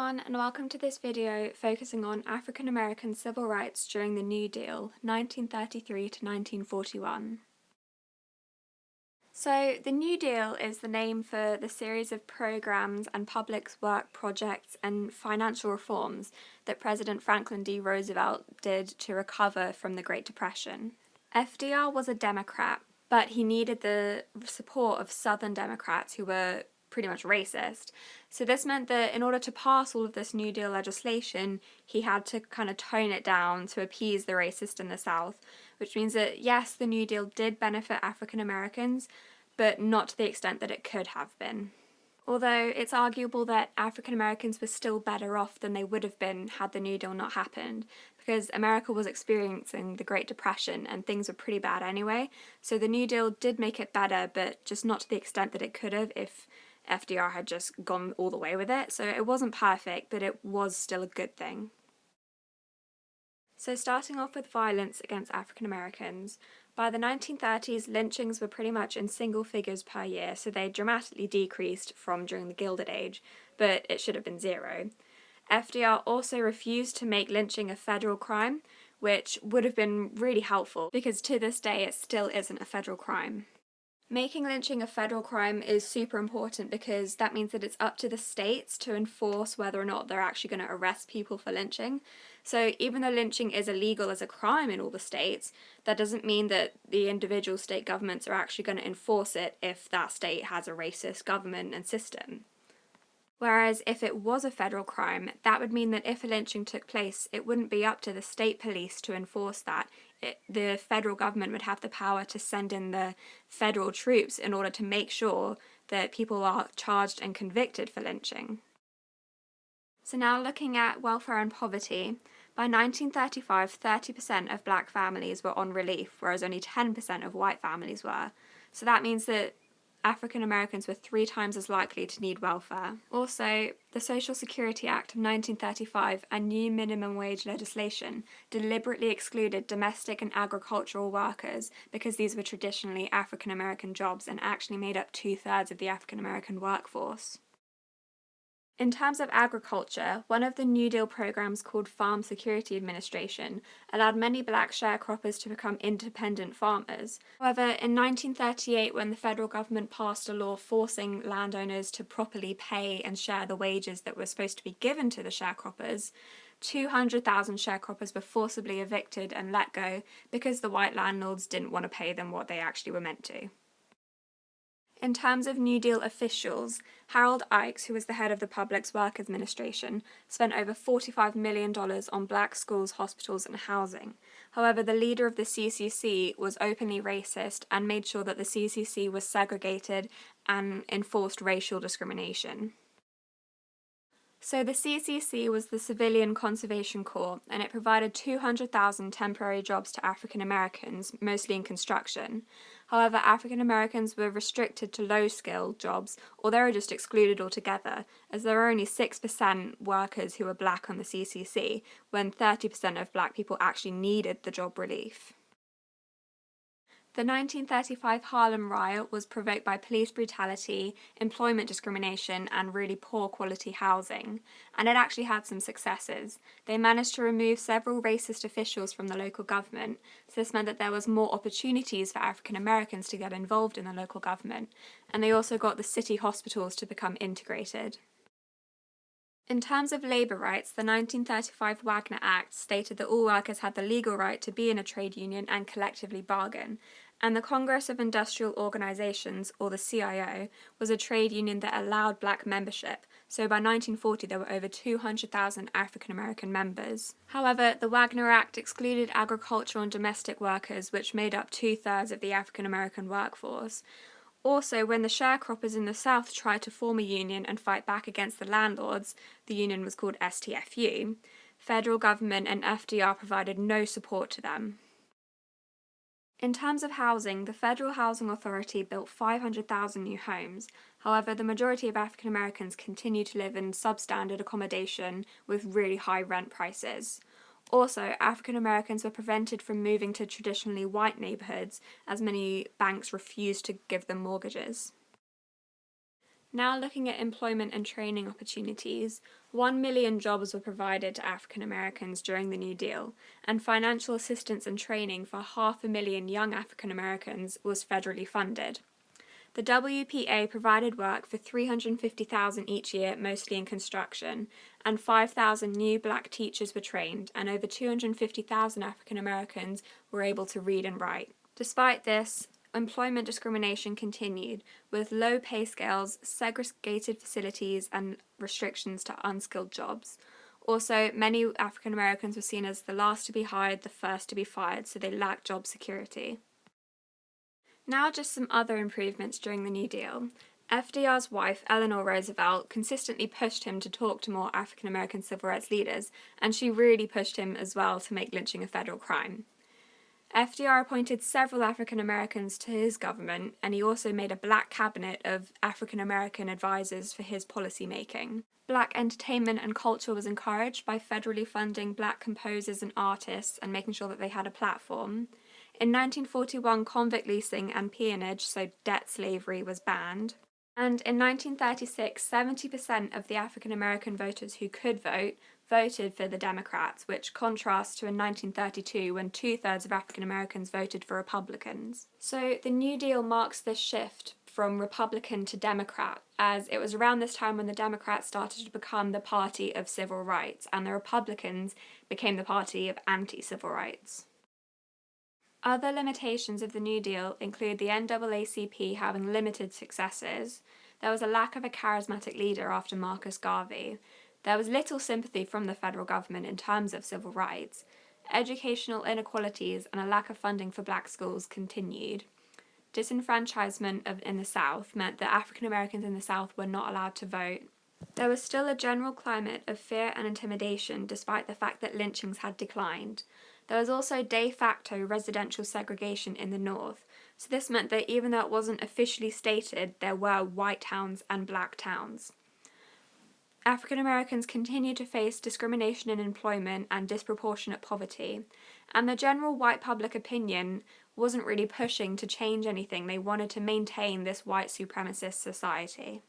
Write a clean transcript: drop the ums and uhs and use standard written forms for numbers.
everyone, and welcome to this video focusing on African American civil rights during the New Deal, 1933 to 1941. So, the New Deal is the name for the series of programs and public work projects and financial reforms that President Franklin D. Roosevelt did to recover from the Great Depression. FDR was a Democrat, but he needed the support of Southern Democrats who were pretty much racist. So this meant that in order to pass all of this New Deal legislation, he had to kind of tone it down to appease the racist in the South, which means that yes, the New Deal did benefit African Americans, but not to the extent that it could have been. Although it's arguable that African Americans were still better off than they would have been had the New Deal not happened, because America was experiencing the Great Depression and things were pretty bad anyway, so the New Deal did make it better, but just not to the extent that it could have if FDR had just gone all the way with it. So it wasn't perfect, but it was still a good thing. So starting off with violence against African Americans, by the 1930s, lynchings were pretty much in single figures per year, so they dramatically decreased from during the Gilded Age, but it should have been zero. FDR also refused to make lynching a federal crime, which would have been really helpful because to this day it still isn't a federal crime. Making lynching a federal crime is super important because that means that it's up to the states to enforce whether or not they're actually going to arrest people for lynching. So even though lynching is illegal as a crime in all the states, that doesn't mean that the individual state governments are actually going to enforce it if that state has a racist government and system. Whereas if it was a federal crime, that would mean that if a lynching took place, it wouldn't be up to the state police to enforce that. The federal government would have the power to send in the federal troops in order to make sure that people are charged and convicted for lynching. So now looking at welfare and poverty, by 1935, 30% of black families were on relief, whereas only 10% of white families were. So that means that African Americans were 3 times as likely to need welfare. Also, the Social Security Act of 1935 and new minimum wage legislation deliberately excluded domestic and agricultural workers because these were traditionally African American jobs and actually made up 2/3 of the African American workforce. In terms of agriculture, one of the New Deal programs called Farm Security Administration allowed many black sharecroppers to become independent farmers. However, in 1938, when the federal government passed a law forcing landowners to properly pay and share the wages that were supposed to be given to the sharecroppers, 200,000 sharecroppers were forcibly evicted and let go because the white landlords didn't want to pay them what they actually were meant to. In terms of New Deal officials, Harold Ickes, who was the head of the Public Works Administration, spent over $45 million on black schools, hospitals, and housing. However, the leader of the CCC was openly racist and made sure that the CCC was segregated and enforced racial discrimination. So the CCC was the Civilian Conservation Corps, and it provided 200,000 temporary jobs to African Americans, mostly in construction. However, African Americans were restricted to low-skilled jobs, or they were just excluded altogether, as there were only 6% workers who were black on the CCC, when 30% of black people actually needed the job relief. The 1935 Harlem Riot was provoked by police brutality, employment discrimination, and really poor quality housing, and it actually had some successes. They managed to remove several racist officials from the local government, so this meant that there was more opportunities for African Americans to get involved in the local government, and they also got the city hospitals to become integrated. In terms of labour rights, the 1935 Wagner Act stated that all workers had the legal right to be in a trade union and collectively bargain, and the Congress of Industrial Organizations, or the CIO, was a trade union that allowed black membership, so by 1940 there were over 200,000 African American members. However, the Wagner Act excluded agricultural and domestic workers, which made up 2/3 of the African American workforce. Also, when the sharecroppers in the South tried to form a union and fight back against the landlords, the union was called STFU, federal government and FDR provided no support to them. In terms of housing, the Federal Housing Authority built 500,000 new homes. However, the majority of African Americans continue to live in substandard accommodation with really high rent prices. Also, African Americans were prevented from moving to traditionally white neighborhoods as many banks refused to give them mortgages. Now looking at employment and training opportunities, 1 million jobs were provided to African Americans during the New Deal, and financial assistance and training for 500,000 young African Americans was federally funded. The WPA provided work for 350,000 each year, mostly in construction, and 5,000 new black teachers were trained, and over 250,000 African Americans were able to read and write. Despite this, employment discrimination continued, with low pay scales, segregated facilities, and restrictions to unskilled jobs. Also, many African Americans were seen as the last to be hired, the first to be fired, so they lacked job security. Now just some other improvements during the New Deal. FDR's wife, Eleanor Roosevelt, consistently pushed him to talk to more African American civil rights leaders, and she really pushed him as well to make lynching a federal crime. FDR appointed several African Americans to his government, and he also made a black cabinet of African American advisors for his policy making. Black entertainment and culture was encouraged by federally funding black composers and artists and making sure that they had a platform. In 1941, convict leasing and peonage, so debt slavery, was banned. And in 1936, 70% of the African American voters who could vote voted for the Democrats, which contrasts to in 1932 when 2/3 of African Americans voted for Republicans. So the New Deal marks this shift from Republican to Democrat, as it was around this time when the Democrats started to become the party of civil rights and the Republicans became the party of anti-civil rights. Other limitations of the New Deal include the NAACP having limited successes. There was a lack of a charismatic leader after Marcus Garvey. There was little sympathy from the federal government in terms of civil rights. Educational inequalities and a lack of funding for black schools continued. Disenfranchisement in the South meant that African Americans in the South were not allowed to vote. There was still a general climate of fear and intimidation despite the fact that lynchings had declined. There was also de facto residential segregation in the North, so this meant that even though it wasn't officially stated, there were white towns and black towns. African Americans continued to face discrimination in employment and disproportionate poverty, and the general white public opinion wasn't really pushing to change anything. They wanted to maintain this white supremacist society.